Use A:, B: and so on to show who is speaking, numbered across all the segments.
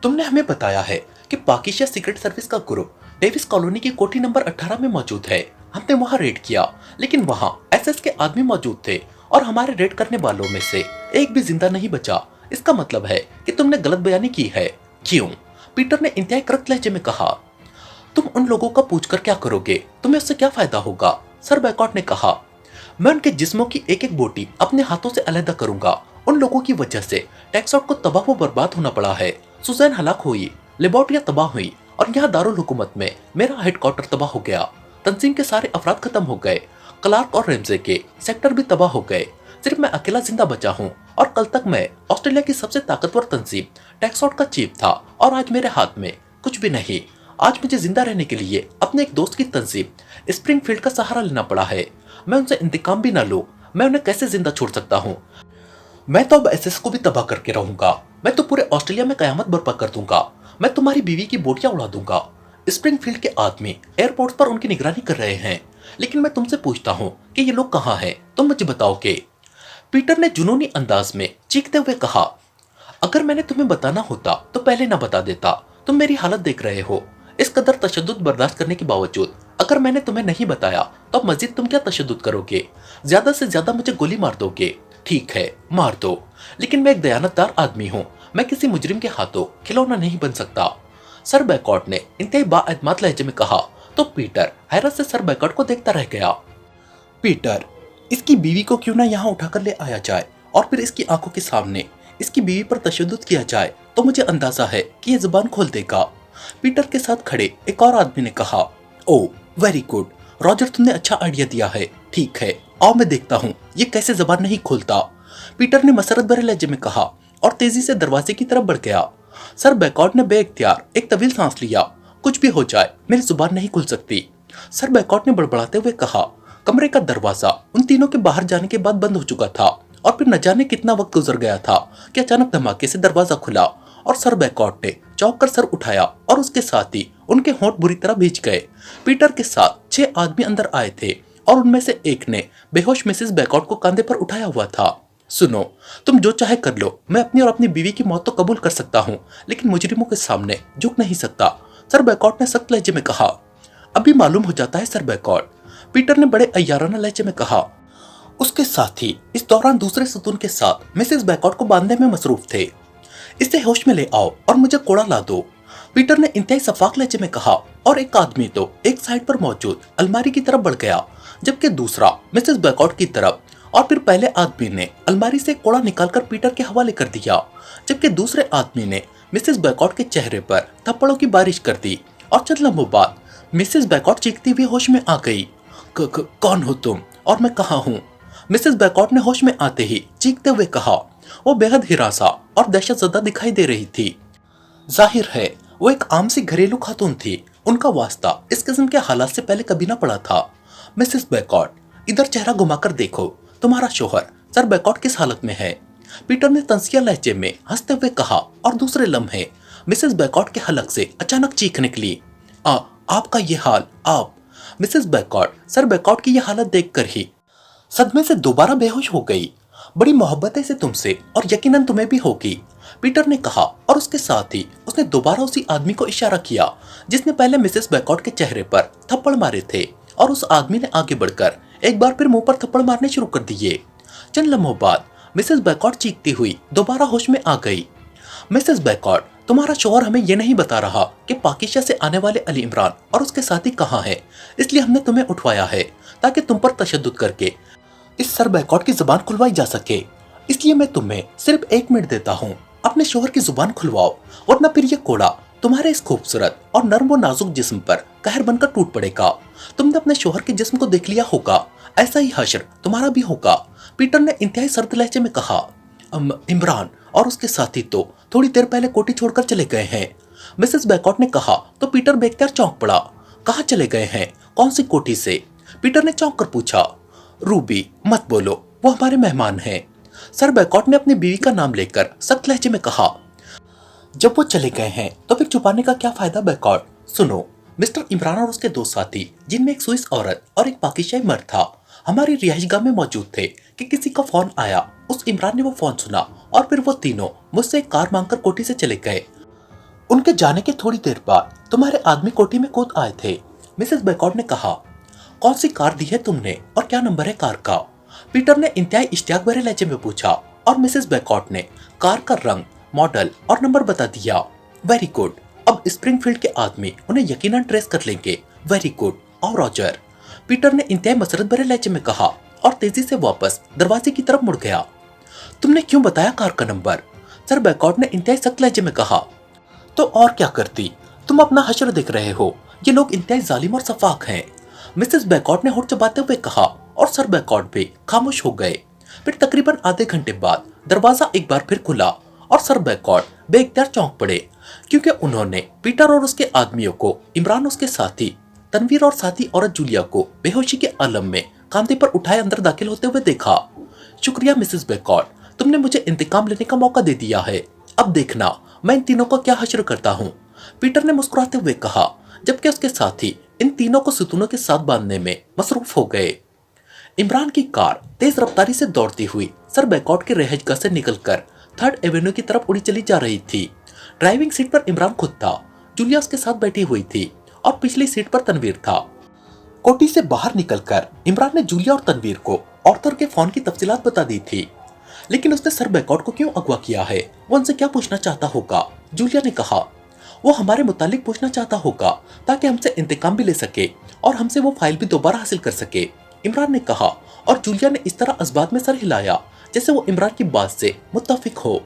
A: तुमने हमें बताया है कि पाकिस्तान सीक्रेट सर्विस का ग्रुप डेविस कॉलोनी की कोठी नंबर 18 में मौजूद है। हमने वहां रेड किया, लेकिन वहां एसएस के आदमी मौजूद थे और हमारे रेड करने वालों में से एक भी जिंदा नहीं बचा। इसका मतलब है कि तुमने गलत बयानी की है। क्यों? पीटर ने इंतहाई करक लहजे में कहा। तुम उन लोगों का पूछकर क्या करोगे? तुम्हें उससे क्या फायदा होगा? सर बैकॉट ने कहा। मैं उनके जिस्मों की एक एक बोटी अपने हाथों से अलहदा करूंगा। उन लोगों की वजह से टेक्सास को तबाह व बर्बाद होना पड़ा है। सुजैन हलाक हुई, लेबोर्टिया तबाह हुई और यहाँ दारुल हुकूमत में मेरा हेडक्वार्टर तबाह हो गया। तंजीम के सारे अफराद खत्म हो गए। क्लार्क और रेमजे के सेक्टर भी तबाह हो गए। सिर्फ मैं अकेला जिंदा बचा हूँ और कल तक मैं ऑस्ट्रेलिया की सबसे ताकतवर तंजीम टेक्सास का चीफ था और आज मेरे हाथ में कुछ भी नहीं। आज मुझे जिंदा रहने के लिए अपने एक दोस्त की तंजीम स्प्रिंगफील्ड का सहारा लेना पड़ा है। मैं उनसे इंतकाम भी ना लूं, मैं उन्हें कैसे जिंदा छोड़ सकता हूँ? मैं तो अब एसएस को भी तबाह करके रहूंगा। मैं तो पूरे ऑस्ट्रेलिया में कयामत बर्पा कर दूंगा। मैं तुम्हारी बीवी की बोटियां उड़ा दूंगा। स्प्रिंगफील्ड के आदमी एयरपोर्ट पर उनकी निगरानी कर रहे हैं, लेकिन मैं तुमसे पूछता हूँ कि ये लोग कहाँ हैं? तुम मुझे बताओगे? पीटर ने जुनूनी अंदाज में चीखते हुए कहा। अगर मैंने तुम्हें बताना होता तो पहले ना बता देता। तुम मेरी हालत देख रहे हो। इस कदर तशद्दुद बर्दाश्त करने के बावजूद अगर मैंने तुम्हें नहीं बताया तो अब मजीद तुम क्या तशद्दुद करोगे? ज्यादा से ज्यादा मुझे गोली मार दोगे। ठीक है, मार दो, लेकिन मैं एक दयानतदार आदमी हूँ। मैं किसी मुजरिम के हाथों खिलौना नहीं बन सकता। सर बैकॉट ने इंतहाई बाएतमाद लहजे में कहा तो पीटर हैरत से सर बैकॉट को देखता रह गया। पीटर, इसकी बीवी को क्यों ना यहाँ उठाकर ले आया जाए और फिर इसकी आंखों के सामने इसकी बीवी पर तशद्दुद किया जाए, तो मुझे अंदाजा है कि ये जुबान खोल देगा। पीटर के साथ खड़े एक और आदमी ने कहा। ओह वेरी गुड रॉजर, तुमने अच्छा आइडिया दिया है। ठीक है, आओ मैं देखता हूँ ये कैसे जबान नहीं खोलता। पीटर ने मसरत भरे लहजे में कहा और तेजी से दरवाजे की तरफ बढ़ गया। सर बैकॉट ने बेइख्तियार एक तवील सांस लिया। कुछ भी हो जाए मेरी जुबान नहीं खुल सकती। सर बैकॉट ने बड़बड़ाते हुए कहा। कमरे का दरवाजा उन तीनों के बाहर जाने के बाद बंद हो चुका था और फिर न जाने कितना वक्त गुजर गया था कि अचानक धमाके से दरवाजा खुला और सर बैकॉट ने चौंक कर सर उठाया और उसके साथ ही उनके होंठ बुरी तरह भीज गए। पीटर के साथ 6 आदमी अंदर आए थे और उनमें से एक ने बेहोश मिसेस बैकॉट को कंधे पर उठाया हुआ था। सुनो, तुम जो चाहे कर लो, मैं अपनी और अपनी बीवी की मौत तो कबूल कर सकता हूँ, लेकिन मुजरिमों के सामने झुक नहीं सकता। सर बैकॉट ने सख्त लहजे में कहा। अभी मालूम हो जाता है सर बैकॉट, पीटर ने बड़े अय्याराना लहजे में कहा। उसके साथ ही इस दौरान दूसरे सतून के साथ मिसेस बैकॉट को बांधने में मसरूफ थे। इसे होश में ले आओ और मुझे कोड़ा ला दो, पीटर ने इंतहाई सफाक लहजे में कहा और एक आदमी तो एक साइड पर मौजूद अलमारी की तरफ बढ़ गया, जबकि दूसरा मिसेस बैकॉट की तरफ, और फिर पहले आदमी ने अलमारी से कोड़ा निकालकर पीटर के हवाले कर दिया, जबकि दूसरे आदमी ने मिसेस बैकॉट के चेहरे पर थप्पड़ों की बारिश कर दी और चंद लम्हों बाद मिसेस बैकॉट चीखती हुई होश में आ गई। कौन हो तुम और मैं कहाँ हूँ? मिसेस बैकॉट ने होश में आते ही चीखते हुए कहा। वो बेहद हिरासा और दहशतजदा दिखाई दे रही थी। जाहिर है वो एक आम सी घरेलू खातून थी। उनका वास्ता इस किस्म के हालात से पहले कभी ना पड़ा था। मिसेस बैकॉट, इधर चेहरा घुमाकर देखो, तुम्हारा शोहर सर बैकॉट किस हालत में है? पीटर ने तंसिया लहजे में हंसते हुए कहा और दूसरे लम्हे मिसेस बैकॉट के हलक से अचानक चीख निकली। आपका ये हाल, आप? मिसेस बैकॉट सर बैकॉट की यह हालत देखकर ही सदमे से दोबारा बेहोश हो गई। बड़ी मोहब्बत है से तुमसे और यकीनन तुम्हें भी होगी, पीटर ने कहा और उसके साथ ही उसने दोबारा उसी आदमी को इशारा किया जिसने पहले मिसेस बैकॉट के चेहरे पर थप्पड़ मारे थे, और उस आदमी ने आगे बढ़कर एक बार फिर मुंह पर थप्पड़ मारने शुरू कर दिए। चंद लम्हों बाद मिसेस बैकॉट चीखती हुई दोबारा होश में आ गई। मिसेस बैकॉट, तुम्हारा शोहर हमें यह नहीं बता रहा कि पाकिस्तान से आने वाले अली इमरान और उसके साथी कहाँ है, इसलिए हमने तुम्हें उठवाया है ताकि तुम पर तशद्दुद करके इस सर बैकॉट की जुबान खुलवाई जा सके। इसलिए मैं तुम्हें सिर्फ 1 मिनट देता हूँ, अपने शोहर की जुबान खुलवाओ, वरना फिर ये कोड़ा तुम्हारे इस खूबसूरत और नर्म व नाजुक जिस्म पर कहर बनकर टूट पड़ेगा। तुमने अपने शोहर के जिस्म को देख लिया होगा, ऐसा ही हश्र तुम्हारा भी होगा, पीटर ने इंतहाई सर्द लहजे में कहा। इमरान और उसके साथी तो थोड़ी देर पहले कोठी छोड़कर चले गए हैं, मिसेस बैकॉट ने कहा तो पीटर बेख्तियार चौंक पड़ा। कहाँ चले गए हैं? कौन सी कोठी से? पीटर ने चौंक कर पूछा। रूबी, मत बोलो, वो हमारे मेहमान हैं, सर बैकॉट ने अपनी बीवी का नाम लेकर सख्त लहजे में कहा। जब वो चले गए हैं तो फिर छुपाने का क्या फायदा बैकॉट? सुनो, मिस्टर इमरान और उसके 2 साथी, जिनमें एक स्विस औरत और एक पाकिस्तानी मर्द था, हमारी रिहाइशगाह में मौजूद थे कि किसी का फोन आया। उस इमरान ने वो फोन सुना और फिर वो तीनों मुझसे एक कार मांगकर कोठी से चले गए। उनके जाने के थोड़ी देर बाद तुम्हारे आदमी कोठी में कूद आए थे। मिसेस बैकॉर्ड ने कहा, कौन सी कार दी है तुमने और क्या नंबर है कार का? पीटर ने इंतहाई इश्तियाक भरे लहजे में पूछा और मिसेस बैकॉर्ड ने कार का रंग, मॉडल और नंबर बता दिया। वेरी गुड, अब स्प्रिंगफील्ड के आदमी उन्हें यकीनन ट्रेस कर लेंगे। Very good. और रॉजर, पीटर ने इंतहाई मसरत भरे लहजे में कहा और तेजी से वापस दरवाजे की तरफ मुड़ गया। तुमने क्यों बताया कार का नंबर? सर बैकॉर्ड ने इंतहाई सख्त लहजे में कहा। तो और क्या करती, तुम अपना हश्र देख रहे हो, ये लोग इंतहाई जालिम और सफाक हैं। मिसेस बैकॉर्ड ने होठ चबाते हुए कहा और सर बैकॉर्ड भी खामोश हो गए। फिर तकरीबन आधे घंटे बाद दरवाजा एक बार फिर खुला और सर बैकॉर्ड बेइख्तियार चौंक पड़े, क्योंकि उन्होंने पीटर और उसके आदमियों को, इमरान, उसके साथी तनवीर और साथी औरत जूलिया को बेहोशी के आलम में कांधे पर उठाए अंदर दाखिल होते हुए देखा। शुक्रिया मिसेस बैकॉर्ड, तुमने मुझे इंतकाम लेने का मौका दे दिया है। अब देखना मैं इन तीनों को क्या हश्र करता हूँ, पीटर ने मुस्कुराते हुए कहा, जबकि उसके साथी इन तीनों को सुतूनों के साथ बांधने में मसरूफ हो गए। इमरान की कार तेज रफ्तारी से दौड़ती हुई सर बैकॉर्ड के रहजगाह से निकलकर 3rd एवेन्यू की तरफ उड़ी चली जा रही थी। ड्राइविंग सीट पर इमरान खुद था, जूलिया उसके साथ बैठी हुई थी और पिछली सीट पर तनवीर था। कोठी से बाहर निकलकर इमरान ने जूलिया और तनवीर को ऑर्थर के फोन की तफसीलात बता दी थी। लेकिन उसने सर बैकॉर्ड को क्यों अगवा किया है, वो उनसे क्या पूछना चाहता होगा? जूलिया ने कहा, वो हमारे मुतालिक पूछना चाहता होगा ताकि हमसे इंतकाम भी ले सके और हमसे वो फाइल भी दोबारा हासिल कर सके, इमरान ने कहा। और जूलिया ने इस तरह असबात में सर हिलाया जैसे वो इमरान की बात से मुत्तफिक हो।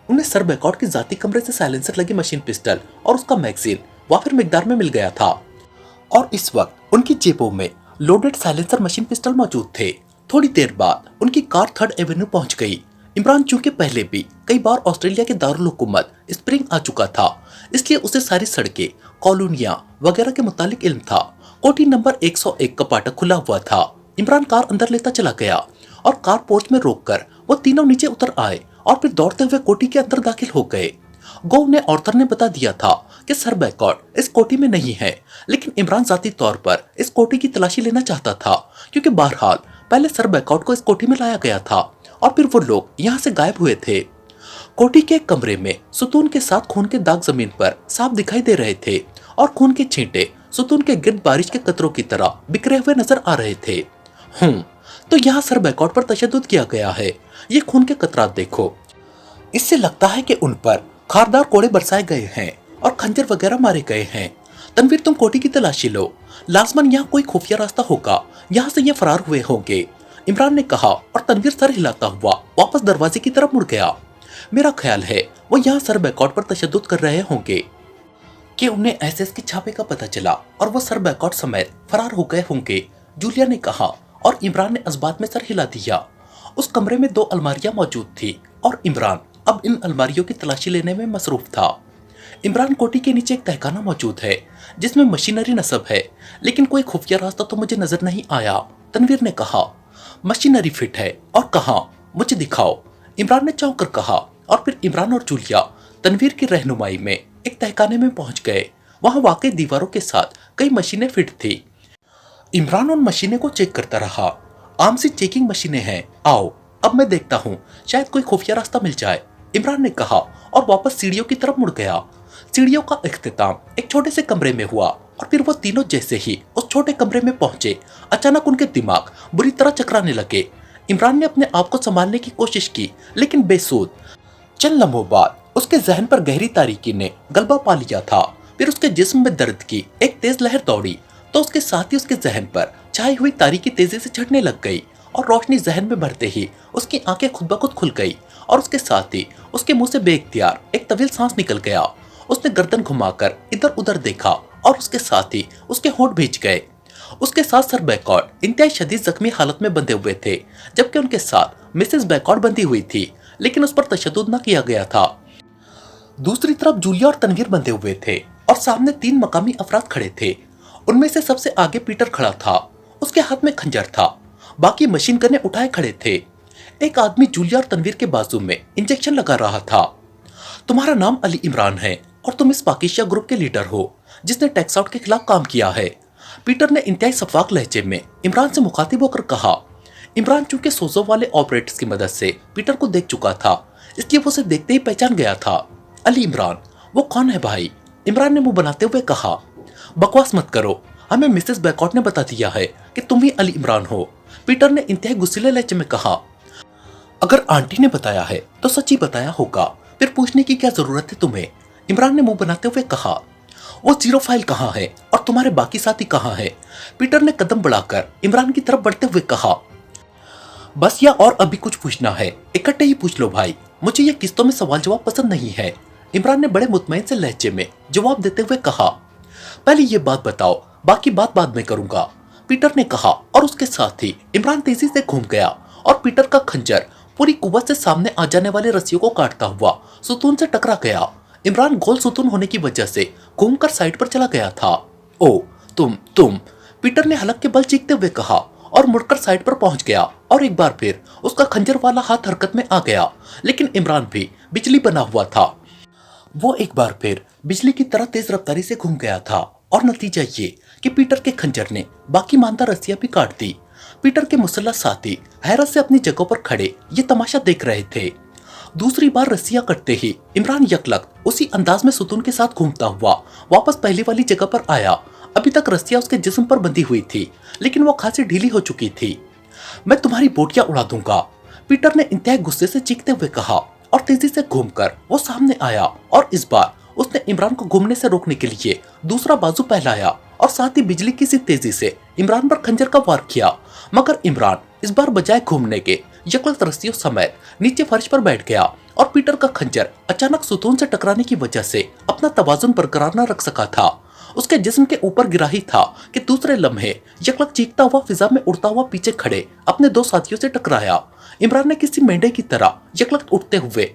A: उन्हें सर बैकॉर्ड की जाती कमरे से साइलेंसर लगी मशीन पिस्टल और उसका मैगजीन वाफिर मिकदार में मिल गया था और इस वक्त उनकी जेबों में लोडेड साइलेंसर मशीन पिस्टल मौजूद थे। थोड़ी देर बाद उनकी कार 3rd एवेन्यू पहुंच गई। इमरान चूंकि पहले भी कई बार ऑस्ट्रेलिया के दारुल हुकूमत स्प्रिंग आ चुका था, इसलिए उसे सारी सड़कें, कॉलोनियां वगैरह के मुतालिक इल्म था। कोठी नंबर 101 का फाटक खुला हुआ था। इमरान कार अंदर लेता चला गया और कार पोर्च में रोककर वो तीनों नीचे उतर आए और फिर दौड़ते हुए कोठी के अंदर दाखिल हो गए। गो ने ऑर्थर ने बता दिया था कि सर बैकॉर्ड इस कोठी में नहीं है, लेकिन इमरान जाती तौर पर इस कोठी की तलाशी लेना चाहता था, क्योंकि बहरहाल पहले सर बैकॉर्ड को इस कोठी में लाया गया था और फिर वो लोग यहाँ से गायब हुए थे। कोठी के एक कमरे में सुतून के साथ खून के दाग जमीन पर साफ दिखाई दे रहे थे और खून के छींटे सुतून के गिर्द बारिश के कतरों की तरह बिखरे हुए नजर आ रहे थे। तो यहाँ सर बैकॉर्ड पर तशद्दुद किया गया है। ये खून के कतरात देखो, इससे लगता है कि उन पर खारदार कोड़े बरसाए गए हैं और खंजर वगैरह मारे गए हैं। तनवीर, तुम कोठी की तलाशी लो, लाजमन यहाँ कोई खुफिया रास्ता होगा, यहाँ से ये फरार हुए होंगे, इमरान ने कहा और तनवीर सर हिलाता हुआ वापस दरवाजे की तरफ मुड़ गया। मेरा ख्याल है वो यहाँ सर बैकॉर्ड पर तशद्दुद कर रहे होंगे कि उन्हें एसएस के छापे का पता चला और वो सर बैकॉर्ड समेत फरार हो गए होंगे, जूलिया ने कहा और इमरान ने असबात में सर हिला दिया। उस कमरे में 2 अलमारियां मौजूद थी और इमरान अब इन अलमारियों की तलाशी लेने में मसरूफ था। इमरान, कोठी के नीचे एक तहखाना मौजूद है जिसमें मशीनरी नस्ब है, लेकिन कोई खुफिया रास्ता तो मुझे नजर नहीं आया, तनवीर ने कहा। मशीनरी फिट है और कहा, मुझे दिखाओ, इमरान ने चौंक कर कहा और फिर इमरान और जूलिया तनवीर की रहनुमाई में एक तहखाने में पहुंच गए। वहां वाकई दीवारों के साथ कई मशीनें फिट थी। इमरान उन मशीनें को चेक करता रहा। आम सी चेकिंग मशीनें हैं, आओ अब मैं देखता हूँ, शायद कोई खुफिया रास्ता मिल जाए, इमरान ने कहा और वापस सीढ़ियों की तरफ मुड़ गया। सीढ़ियों का इख्तिताम एक छोटे से कमरे में हुआ और फिर वो तीनों जैसे ही उस छोटे कमरे में पहुंचे, अचानक उनके दिमाग बुरी तरह चकराने लगे। इमरान ने अपने आप को संभालने की कोशिश की, लेकिन बेसूद। चंद लम्हों बाद उसके जहन पर गहरी तारीकी ने गलबा पा लिया था। फिर उसके जिस्म में दर्द की एक तेज लहर दौड़ी तो उसके साथ ही उसके जहन पर छाई हुई तारीकी तेजी से छटने लग गई और रोशनी जहन में भरते ही उसकी आंखें खुद ब खुद खुल गई और उसके साथ ही उसके मुंह से बेइख्तियार एक तवील सांस निकल गया। उसने गर्दन घुमाकर इधर उधर देखा और उसके साथ ही उसके होंठ भींच गए। उसके साथ सर बैकॉर्ड इंतहाई शदीद जख्मी हालत में बंधे हुए थे, जबकि उनके साथ मिसेस बैकॉर्ड बंधी हुई थी, लेकिन उस पर तशद्दुद न किया गया था। दूसरी तरफ जूलिया और तनवीर बंधे हुए थे और सामने 3 मकामी अफराद खड़े थे। उनमें से सबसे आगे पीटर खड़ा था, उसके हाथ में खंजर था, बाकी मशीन गनें उठाए खड़े थे। एक आदमी जूलिया और तनवीर के बाजू में इंजेक्शन लगा रहा था। तुम्हारा नाम अली इमरान है और तुम इस पाकिस्तान ग्रुप के लीडर हो जिसने टैक्स आउट के खिलाफ काम किया है, पीटर ने इंतहाई सफाक लहजे में इमरान से मुखातिब होकर कहा। इमरान चूंकि सोजो वाले ऑपरेटर्स की मदद से पीटर को देख चुका था, इसलिए वो उसे देखते ही पहचान गया था। अली इमरान, वो कौन है भाई? इमरान ने मुंह बनाते हुए कहा। बकवास मत करो, हमें मिसेस बैकॉट ने बता दिया है कि तुम ही अली इमरान हो, पीटर ने इंतहाई गुस्सीले लहजे में कहा। अगर आंटी ने बताया है तो सच्ची बताया होगा, फिर पूछने की क्या जरूरत है तुम्हें? इमरान ने मुंह बनाते हुए कहा। वो जीरो फाइल कहाँ है और तुम्हारे बाकी साथी कहाँ है? पीटर ने कदम बढ़ाकर इमरान की तरफ बढ़ते हुए कहा। बस या और अभी कुछ पूछना है? इकट्ठे ही पूछ लो भाई, मुझे ये किस्तों में सवाल जवाब पसंद नहीं है, इमरान ने बड़े मुतमईन से लहजे में जवाब देते हुए कहा। पहले ये बात बताओ, बाकी बात बाद में करूंगा, पीटर ने कहा और उसके साथ ही इमरान तेजी से घूम गया और पीटर का खंजर पूरी कुव्वत से सामने आ जाने वाले रस्सियों को काटता हुआ सुतून से टकरा गया। इमरान गोल सुतून होने की वजह से घूमकर साइड पर चला गया था। ओ तुम, पीटर ने हलक के बल चीखते हुए कहा और मुड़कर साइड पर पहुंच गया और एक बार फिर उसका खंजर वाला हाथ हरकत में आ गया, लेकिन इमरान भी बिजली बना हुआ था। वो एक बार फिर बिजली की तरह तेज रफ्तारी से घूम गया था और नतीजा ये कि पीटर के खंजर ने बाकी मानदार रस्सियां भी काट दी। पीटर के मुसल्ला साथी हैरत से अपनी जगहों पर खड़े ये तमाशा देख रहे थे। दूसरी बार रस्सियां कटते ही इमरान यकलक उसी अंदाज में सुतून के साथ घूमता हुआ वापस पहली वाली जगह पर आया। अभी तक रस्सियां उसके जिस्म पर बंधी हुई थी, लेकिन वो खासी ढीली हो चुकी थी। मैं तुम्हारी बोटियां उड़ा दूंगा, पीटर ने इंतहाई गुस्से से चीखते हुए कहा और तेजी से घूमकर वो सामने आया और इस बार उसने इमरान को घूमने से रोकने के लिए दूसरा बाजू फैलाया और साथ ही बिजली की सी तेजी से इमरान पर खंजर का वार किया, मगर इमरान इस बार बजाय घूमने के यकलक रस्सियों समेत नीचे फर्श पर बैठ गया और पीटर का खंजर अचानक सुतून से टकराने की वजह से अपना तवाजुन बरकरार न रख सका था। उसके जिस्म के ऊपर गिरा ही था कि दूसरे लम्हे यकलक चीखता हुआ फिजा में उड़ता हुआ पीछे खड़े अपने दो साथियों से टकराया। इमरान ने किसी मेंढे की तरह यकलक उठते हुए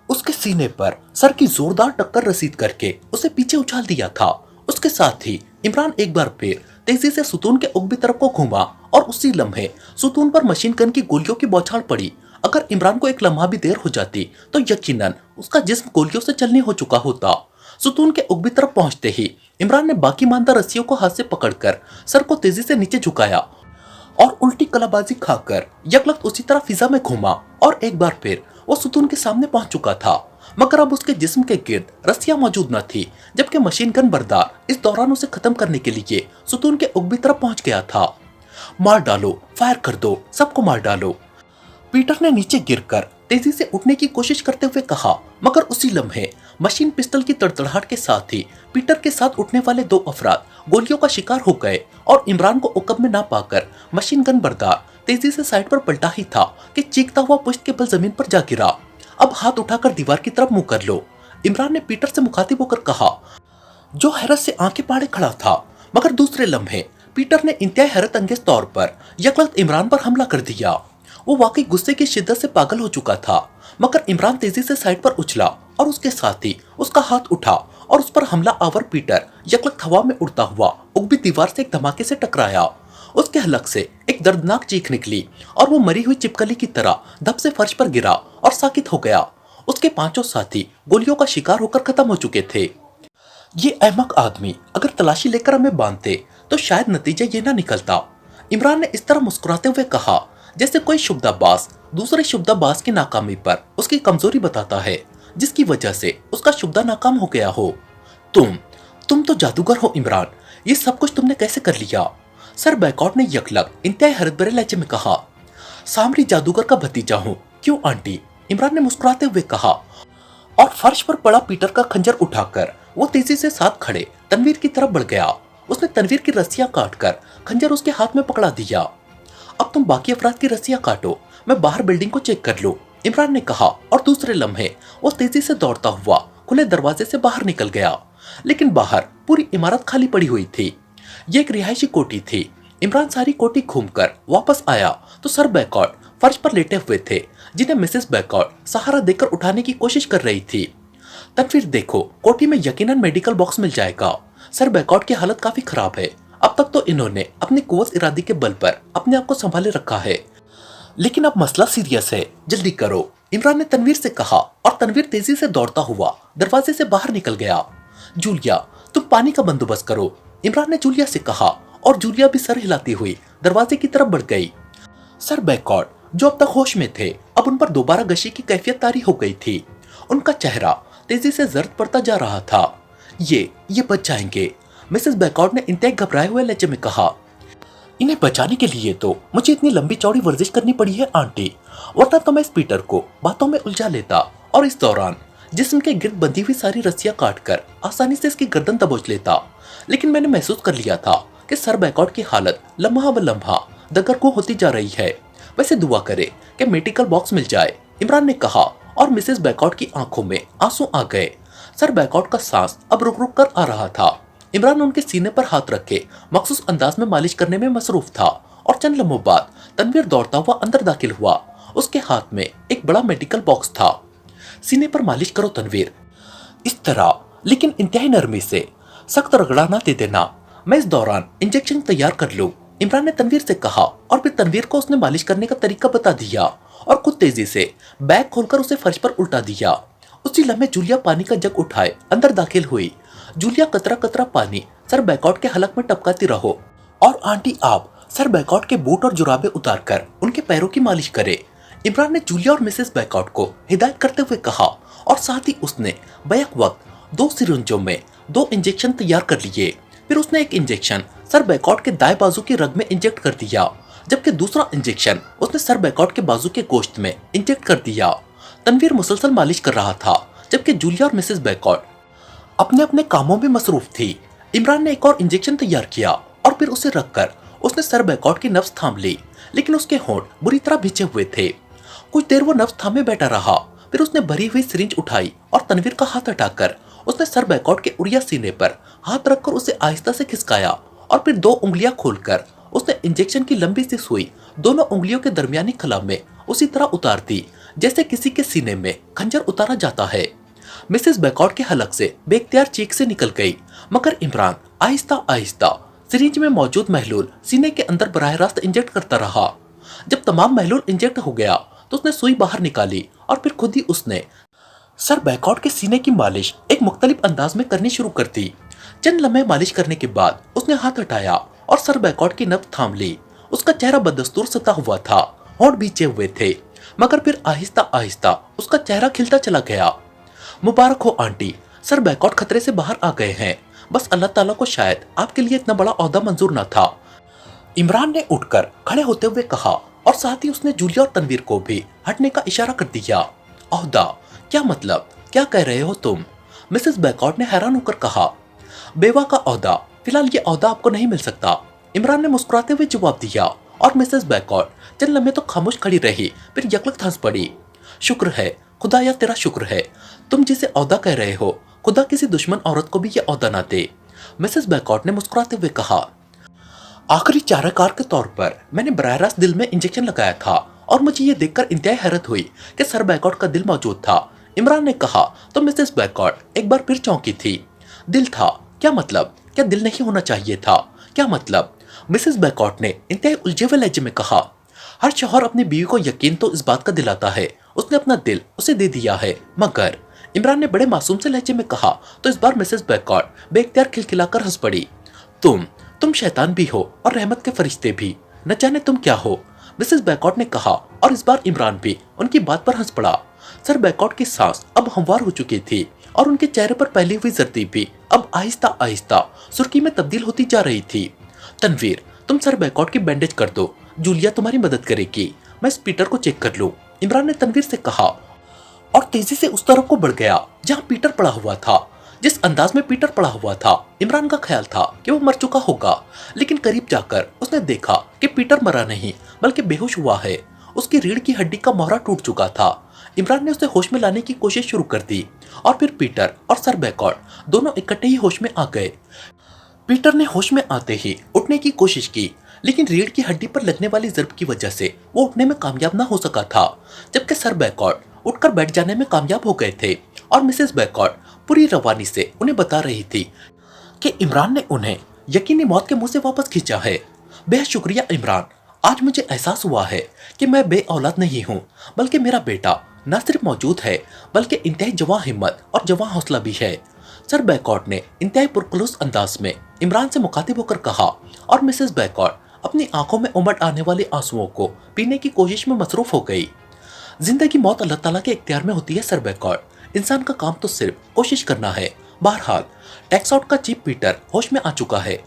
A: उसके सीने पर सर की जोरदार टक्कर रसीद करके उसे पीछे उछाल दिया था। उसके साथ ही इमरान एक बार फिर तेजी से सुतून के उगबी तरफ को घूमा और उसी लम्हे सुतून पर मशीन गन की गोलियों की बौछार पड़ी। अगर इमरान को एक लम्हा भी देर हो जाती तो यकीनन उसका जिस्म गोलियों से चलने हो चुका होता। सुतून के उगबी तरफ पहुंचते ही इमरान ने बाकी मानदार रस्सियों को हाथ से पकड़कर सर को तेजी से नीचे झुकाया और उल्टी कलाबाजी खाकर यकलक उसी तरह फिजा में घूमा और एक बार फिर वो सुतून के सामने पहुंच चुका था, मगर अब उसके जिस्म के गिर्द रस्सियां मौजूद न थी, जबकि मशीन गन बरदार इस दौरान उसे खत्म करने के लिए सुतून के उगबी तरफ पहुंच गया था। मार डालो, फायर कर दो, सबको मार डालो, पीटर ने नीचे गिरकर तेजी से उठने की कोशिश करते हुए कहा, मगर उसी लम्हे मशीन पिस्टल की तड़तड़ाहट के साथ ही पीटर के साथ उठने वाले दो अफराद गोलियों का शिकार हो गए और इमरान को उकब में ना पाकर मशीन गन बरदार तेजी से साइड पर पलटा ही था कि चीखता हुआ पुश्त के बल जमीन पर जा गिरा। अब हाथ उठाकर दीवार की तरफ मुंह कर लो, इमरान ने पीटर से मुखातिब होकर कहा, जो हैरत से आंखें पाड़े खड़ा था। मगर दूसरे लम्हे पीटर ने इंतहाई हैरत अंगेज तौर पर यकलक इमरान पर हमला कर दिया। वो वाकई गुस्से की शिद्दत से पागल हो चुका था, मगर इमरान तेजी से साइड पर उछला और उसके साथ ही उसका हाथ उठा और उस पर हमला आवर पीटर यकलक हवा में उड़ता हुआ उगबी दीवार से एक धमाके से टकराया। उसके हलक से एक दर्दनाक चीख निकली और वो मरी हुई चिपकली की तरह धप से फर्श पर गिरा और साकित हो गया। उसके पांचों साथी गोलियों का शिकार होकर खत्म हो चुके थे। ये अहमक आदमी अगर तलाशी लेकर हमें बांधते तो शायद नतीजा ये ना निकलता, इमरान ने इस तरह मुस्कुराते हुए कहा जैसे कोई शुभदाबाज दूसरे शुभदाबाज की नाकामी पर उसकी कमजोरी बताता है, जिसकी वजह से उसका शुभदा नाकाम हो गया हो। तुम तो जादूगर हो इमरान, ये सब कुछ तुमने कैसे कर लिया? सर बैकॉट ने यकलक इंतहाई हैरत भरे लहजे में कहा। सामरी जादूगर का भतीजा हूँ, क्यों आंटी? इमरान ने मुस्कुराते हुए कहा और फर्श पर पड़ा पीटर का खंजर उठाकर वो तेजी से साथ खड़े तनवीर की तरफ बढ़ गया। उसने तनवीर की रस्सियां काटकर खंजर उसके हाथ में पकड़ा दिया। अब तुम बाकी अफराद की रस्सियां काटो, मैं बाहर बिल्डिंग को चेक कर लूं, इमरान ने कहा और दूसरे लम्हे वो तेजी से दौड़ता हुआ खुले दरवाजे से बाहर निकल गया। लेकिन बाहर पूरी इमारत खाली पड़ी हुई थी। ये एक रिहायशी कोठी थी। इमरान सारी कोठी घूमकर वापस आया तो सर बैकॉट फर्श पर लेटे हुए थे, जिन्हें मिसेस बैकॉट सहारा देकर उठाने की कोशिश कर रही थी। तनवीर देखो, कोठी में यकीनन मेडिकल बॉक्स मिल जाएगा। सर बैकॉट की हालत काफी खराब है। अब तक तो इन्होंने अपनी कुव्वत इरादी के बल पर अपने आप को संभाले रखा है, लेकिन अब मसला सीरियस है, जल्दी करो, इमरान ने तनवीर से कहा और तनवीर तेजी से दौड़ता हुआ दरवाजे से बाहर निकल गया। जूलिया, तुम पानी का बंदोबस्त करो, इमरान ने जूलिया से कहा और जूलिया भी सर हिलाती हुई दरवाजे की तरफ बढ़ गई। सर बैकॉट जो अब तक होश में थे, अब उन पर दोबारा गशी की कैफियत तारी हो गई थी। उनका चेहरा तेजी से जर्द पड़ता जा रहा था। ये बच जाएंगे, मिसेस बैकआउट ने इंतहाई घबराए हुए लहजे में कहा। इन्हें बचाने के लिए तो मुझे इतनी लंबी चौड़ी वर्जिश करनी पड़ी है आंटी, वरना तो मैं इस पीटर को बातों में उलझा लेता और इस दौरान जिस्म के गिर्द बंधी हुई सारी रस्सियां काटकर आसानी से इसकी गर्दन दबोच लेता। लेकिन मैंने महसूस कर लिया था कि सर बैकआउट की हालत लम्हा व लम्हा दगरगो होती जा रही है। वैसे दुआ करे कि मेडिकल बॉक्स मिल जाए, इमरान ने कहा और मिसेस बैकआउट की आंखों में आंसू आ गए। सर बैकआउट का सांस अब रुक रुक कर आ रहा था। इमरान उनके सीने पर हाथ रख के मखसूस अंदाज में मालिश करने में मसरूफ था और चंद लम्हों बाद तनवीर दौड़ता हुआ अंदर दाखिल हुआ। उसके हाथ में एक बड़ा मेडिकल बॉक्स था। सीने पर मालिश करो तनवीर, इस तरह, लेकिन इंतहाई नरमी से, सख्त रगड़ा ना दे देना। मैं इस दौरान इंजेक्शन तैयार कर लूं, इमरान ने तनवीर से कहा और फिर तनवीर को उसने मालिश करने का तरीका बता दिया और खुद तेजी से बैग खोलकर उसे फर्श पर उल्टा दिया। उसी लम्हे जूलिया पानी का जग उठाए अंदर दाखिल हुई। जूलिया कतरा कतरा पानी सर बैकआउट के हलक में टपकाती रहो और आंटी आप सर बैकआउट के बूट और जुराबे उतारकर उनके पैरों की मालिश करे, इमरान ने जूलिया और मिसेस बैकआउट को हिदायत करते हुए कहा और साथ ही उसने बैक वक्त 2 सिरिंजों में 2 इंजेक्शन तैयार कर लिए। फिर उसने एक इंजेक्शन सर बैकआउट के दाएं बाजू की रग में इंजेक्ट कर दिया, जबकि दूसरा इंजेक्शन उसने सर बैकआउट के बाजू के गोश्त में इंजेक्ट कर दिया। तनवीर मुसलसल मालिश कर रहा था, जबकि जूलिया और मिसेस बैकआउट अपने अपने कामों में मसरूफ थी। इमरान ने एक और इंजेक्शन तैयार किया और फिर उसे रखकर उसने सर बैकआउट की नब्ज थाम ली, लेकिन उसके होंठ बुरी तरह भिजे हुए थे। कुछ देर वो नब्ज थामे बैठा रहा, फिर उसने भरी हुई सिरिंज उठाई और तनवीर का हाथ हटाकर उसने सर बैकआउट के उड़िया सीने पर हाथ रखकर उसे आहिस्ता से खिसकाया और फिर 2 उंगलियां खोलकर उसने इंजेक्शन की लंबी सी सुई दोनों उंगलियों के दरमियानी खला में उसी तरह उतार दी जैसे किसी के सीने में खंजर उतारा जाता है। मिसेस बैकआउट के हलक से बेख्तियार चीख से निकल गई, मगर इमरान आहिस्ता आहिस्ता सिरिंज में मौजूद महलूल सीने के अंदर बराह रास्त इंजेक्ट करता रहा। जब तमाम महलूल इंजेक्ट हो गया तो उसने सुई बाहर निकाली और फिर खुद ही उसने सर बैकआउट के सीने की मालिश एक मुख्तलिफ अंदाज में करनी शुरू कर दी। चंद लम्हे मालिश करने के बाद उसने हाथ हटाया और सर बैकआउट की नब्ज थाम ली। उसका चेहरा बदस्तूर सता हुआ था, होंठ भींचे हुए थे, मगर फिर आहिस्ता आहिस्ता उसका चेहरा खिलता चला गया। मुबारक हो आंटी, सर बैकआउट खतरे से बाहर आ गए हैं। बस अल्लाह ताला को शायद आपके लिए इतना बड़ा ओहदा मंजूर न था, इमरान ने उठकर खड़े होते हुए कहा और साथ ही उसने जूलिया और तनवीर को भी हटने का इशारा कर दिया। ओहदा? क्या मतलब? क्या कह रहे हो तुम? मिसेस बैकआउट ने हैरान होकर कहा। बेवा का ओहदा, फिलहाल ये ओहदा आपको नहीं मिल सकता, इमरान ने मुस्कुराते हुए जवाब दिया और मिसेस बैकआउट चंद लम्हे तो खामोश खड़ी रही, फिर यकलक हंस पड़ी। शुक्र है खुदाया, तेरा शुक्र है, तुम जिसे ओहदा कह रहे हो खुदा किसी दुश्मन औरत को भी ये ओहदा ना दे, मिसेस बैकआउट ने मुस्कुराते हुए कहा। आखिरी चाराकार के तौर पर मैंने बराह रास्त दिल में इंजेक्शन लगाया था और मुझे ये देखकर इंतहाई हैरत हुई कि सर बैकआउट का दिल मौजूद था, इमरान ने कहा तो मिसेस बैकआउट एक बार फिर चौंकी थी। दिल था? क्या मतलब? क्या दिल नहीं होना चाहिए था? क्या मतलब? मिसेस बैकआउट ने इंतहाई उलझे हुए लहजे में कहा। हर शौहर अपनी बीवी को यकीन तो इस बात का दिलाता है उसने अपना दिल उसे दे दिया है, मगर, इमरान ने बड़े मासूम से लहजे में कहा तो इस बार मिसेस बैकआउट बेख्तियार खिलखिलाकर हंस पड़ी। तुम शैतान भी हो और रहमत के फरिश्ते भी, न जाने तुम क्या हो, मिसेस बैकआउट ने कहा और इस बार इमरान भी उनकी बात पर हंस पड़ा। सर बैकआउट की सांस अब हमवार हो चुकी थी और उनके चेहरे पर फैली हुई जर्दी भी अब आहिस्ता आहिस्ता सुर्खी में तब्दील होती जा रही थी। तनवीर, तुम सर बैकआउट की बैंडेज कर दो, जूलिया तुम्हारी मदद करेगी, मैं इस पीटर को चेक कर लूं, इमरान ने तनवीर से कहा और तेजी से उस तरफ को बढ़ गया जहां पीटर पड़ा हुआ था। जिस अंदाज में पीटर पड़ा हुआ था, इमरान का ख्याल था कि वो मर चुका होगा, लेकिन करीब जाकर उसने देखा कि पीटर मरा नहीं बल्कि बेहोश हुआ है। उसकी रीढ़ की हड्डी का मोहरा टूट चुका था। इमरान ने उसे होश में लाने की कोशिश शुरू कर दी और फिर पीटर और सर बैकआउट दोनों इकट्ठे ही होश में आ गए। पीटर ने होश में आते ही उठने की कोशिश की, लेकिन रीढ़ की हड्डी पर लगने वाली जर्ब की वजह से वो उठने में कामयाब ना हो सका था, जबकि सर बैकआउट उठकर बैठ जाने में कामयाब हो गए थे और मिसेस बैकआउट पूरी रवानी से उन्हें बता रही थी कि इमरान ने उन्हें यकीनी मौत के मुंह से वापस खींचा है। बेहद शुक्रिया इमरान, आज मुझे एहसास हुआ है कि मैं बे औलाद नहीं हूँ, बल्कि मेरा बेटा न सिर्फ मौजूद है बल्कि इंतहाई जवां हिम्मत और जवां हौसला भी है। सर बैकआउट ने इंतहाई पुरखुलूस अंदाज में इमरान से मुखातिब होकर कहा और मिसेस बैकआउट अपनी आंखों में उमड़ आने वाले आंसुओं को पीने की कोशिश में मसरूफ हो गई। जिंदगी मौत अल्लाह ताला के इख्तियार में होती है सर बैकआउट, इंसान का काम तो सिर्फ कोशिश करना है। बहरहाल टैक्स आउट का चीफ पीटर होश में आ चुका है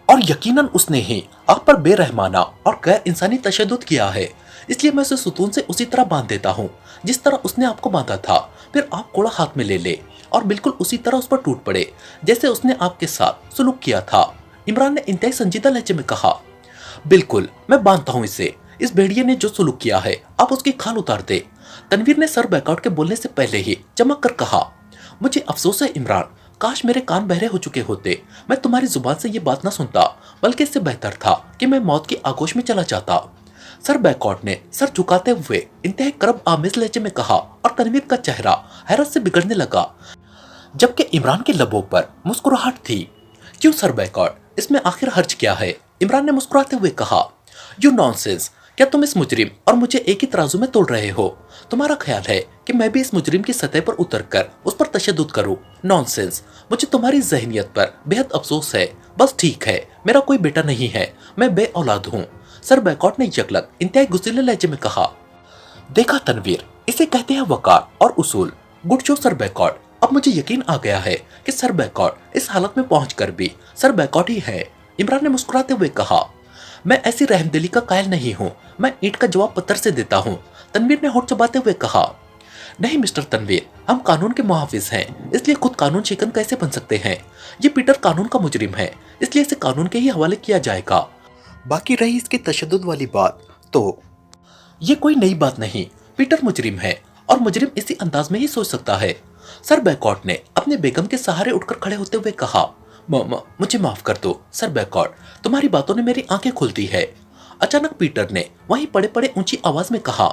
A: और यकीनन उसने ही आप पर बेरहमाना और गैर इंसानी तशद्दुद किया है। इसलिए मैं उसे सुतून से उसी तरह बांध देता हूँ जिस तरह उसने आपको बांधा था। फिर आप कोड़ा हाथ में ले ले और बिल्कुल उसी तरह उस पर टूट पड़े जैसे उसने आपके साथ सुलूक किया था। इमरान ने इंतहाई संजीदा लहजे में कहा, बिल्कुल मैं बांधता हूँ इसे। इस भेड़िए ने जो सुलूक किया है आप उसकी खाल उतार दे। तनवीर ने सर बैकआउट के बोलने से पहले ही चमक कर कहा, मुझे अफसोस है इमरान, काश मेरे कान बहरे हो चुके होते। मैं तुम्हारी जुबान से ये बात ना सुनता, बल्कि इससे बेहतर था कि मैं मौत की आगोश में चला जाता। सर बैकआउट ने सर झुकाते हुए इंतहाई करब आमेज लहजे में कहा और तनवीर का चेहरा हैरत से बिगड़ने लगा जबकि इमरान के लबों पर मुस्कुराहट थी। क्यों सर बैकआउट, इसमें आखिर हर्ज क्या है? इमरान ने मुस्कुराते हुए कहा, यू नॉनसेंस, क्या तुम इस मुजरिम और मुझे एक ही तराजू में तोल रहे हो? तुम्हारा ख्याल है कि मैं भी इस मुजरिम की सतह पर उतरकर उस पर तशद्दुद करूं? नॉनसेंस, मुझे तुम्हारी जहनियत पर बेहद अफसोस है। बस ठीक है, मेरा कोई बेटा नहीं है, मैं बे औलाद हूँ। सर बैकआउट ने यकलक इंतहाई गुस्सीले लहजे में कहा, देखा तनवीर, इसे कहते हैं वकार और उसूल। गुड शो सर बैकआउट, अब मुझे यकीन आ गया है कि सर बैकआउट इस हालत में पहुंचकर भी सर बैकआउट ही है। इमरान ने मुस्कुराते हुए कहा, मैं ऐसी रहमदिली का कायल नहीं हूँ, मैं ईंट का जवाब पत्थर से देता हूँ। तनवीर ने होठ चबाते हुए कहा, नहीं मिस्टर तनवीर, हम कानून के मुहाफिज हैं, इसलिए खुद कानून शिकन कैसे बन सकते हैं? ये पीटर कानून का मुजरिम है, इसलिए इसे कानून के ही हवाले किया जाएगा। बाकी रही इसकी तशद्दुद वाली बात, तो ये कोई नई बात नहीं। पीटर मुजरिम है और मुजरिम इसी अंदाज में ही सोच सकता है। सर बैकआउट ने अपने बेगम के सहारे उठकर खड़े होते हुए कहा, मुझे माफ कर दो सर बैकआउट, तुम्हारी बातों ने मेरी आंखें खोल दी है। अचानक पीटर ने वहीं पड़े पड़े ऊंची आवाज में कहा,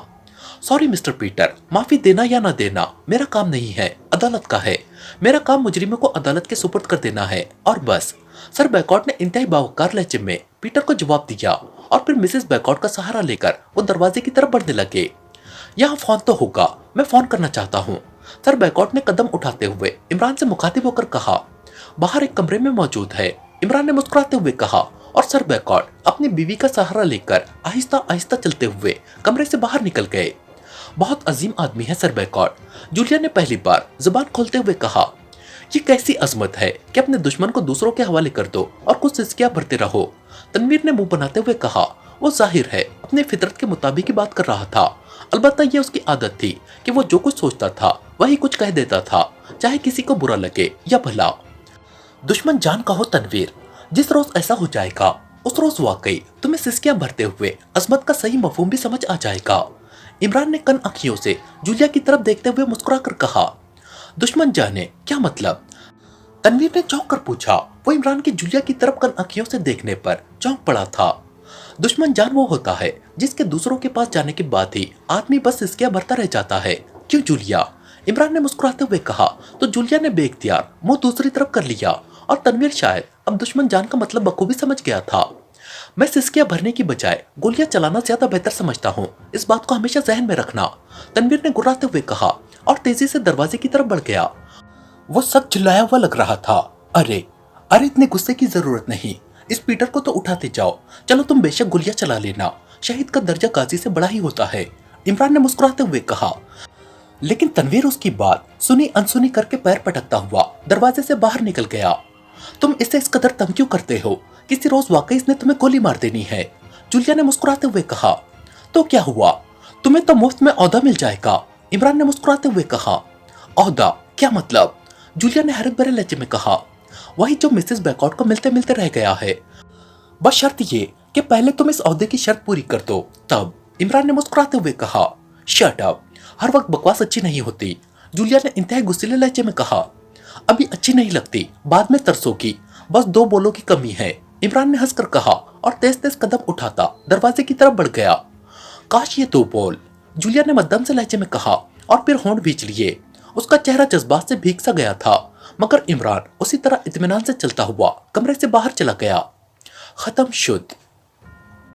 A: सॉरी मिस्टर पीटर, माफी देना या ना देना मेरा काम नहीं है, अदालत का है। मेरा काम मुजरिमों को अदालत के सुपुर्द कर देना है और बस। सर बैकआउट ने इंतहाई बावकार लहजे में पीटर को जवाब दिया और फिर मिसेस बैकआउट का सहारा लेकर वो दरवाजे की तरफ बढ़ने लगे। यहाँ फोन तो होगा, मैं फोन करना चाहता हूँ। सर बैकआउट ने कदम उठाते हुए इमरान से मुखातिब होकर कहा, बाहर एक कमरे में मौजूद है। इमरान ने मुस्कुराते हुए कहा और सर बैकआउट अपनी बीवी का सहारा लेकर आहिस्ता आहिस्ता चलते हुए कमरे से बाहर निकल गए। बहुत अजीम आदमी है सर बैकआउट, जूलिया ने पहली बार जुबान खोलते हुए कहा, ये कैसी अजमत है कि अपने दुश्मन को दूसरों के हवाले कर दो और कुछ सिस्कियां भरते रहो। तनवीर ने मुंह बनाते हुए कहा, वो जाहिर है अपनी फितरत के मुताबिक ही बात कर रहा था। अलबत्ता ये उसकी आदत थी कि वो जो कुछ सोचता था वही कुछ कह देता था, चाहे किसी को बुरा लगे या भला। दुश्मन जान का हो तनवीर, जिस रोज ऐसा हो जाएगा उस रोज वाकई तुम्हें सिस्कियां भरते हुए अजमत का सही मफहूम भी समझ आ जाएगा। इमरान ने कन आंखियों से जूलिया की तरफ देखते हुए मुस्कुरा कर कहा, दुश्मन जाने क्या मतलब? तनवीर ने चौंक कर पूछा। वो इमरान की जूलिया की तरफ कन आंखियों से देखने पर चौंक पड़ा था। दुश्मन जान वो होता है जिसके दूसरों के पास जाने के बाद ही आदमी बस सिस्कियां भरता रह जाता है। क्यों जूलिया? इमरान ने मुस्कुराते हुए कहा तो जूलिया ने बेइख्तियार मुंह दूसरी तरफ कर लिया और तनवीर शायद अब दुश्मन जान का मतलब बखूबी समझ गया था। मैं सिस्कियां भरने की बजाय गोलियां चलाना ज्यादा बेहतर समझता हूँ, इस बात को हमेशा जहन में रखना, तनवीर ने गुर्राते हुए कहा और तेजी से दरवाजे की तरफ बढ़ गया। वो सब चिल्लाया हुआ लग रहा था। अरे अरे, इतने गुस्से की जरूरत नहीं, इस पीटर को तो उठाते जाओ। चलो तुम बेशक गोलियां चला लेना, शहीद का दर्जा गाजी से बड़ा ही होता है, इमरान ने मुस्कुराते हुए कहा। लेकिन तनवीर उसकी बात सुनी अनसुनी करके पैर पटकता हुआ दरवाजे से बाहर निकल गया। तुम इसे इस कदर तंग क्यों करते हो? किसी रोज वाकई इसने तुम्हें गोली मार देनी है, जूलिया ने मुस्कुराते हुए कहा। तो क्या हुआ, तुम्हें तो मुफ्त में औहदा मिल जाएगा, इमरान ने मुस्कुराते हुए कहा। औहदा क्या मतलब? जूलिया ने हैरत भरे लहजे में कहा। वही जो मिसेस बैकआउट को मिलते मिलते रह गया है, बस शर्त ये कि पहले तुम इस औहदे की शर्त पूरी कर दो तब, इमरान ने मुस्कुराते हुए कहा। शट अप, हर वक्त बकवास अच्छी नहीं होती, जूलिया ने इंतहाई गुस्सीले लहजे में कहा। अभी अच्छी नहीं लगती, बाद में तरसोगी, बस 2 बोलों की कमी है, इमरान ने हंसकर कहा और तेज तेज कदम उठाता दरवाजे की तरफ बढ़ गया। काश ये 2 बोल, जूलिया ने मध्यम से लहजे में कहा और फिर होंठ भींच लिए। उसका चेहरा जज्बात से भीग सा गया था, मगर इमरान उसी तरह इत्मीनान से चलता हुआ कमरे से बाहर चला गया। खत्म शुद्ध।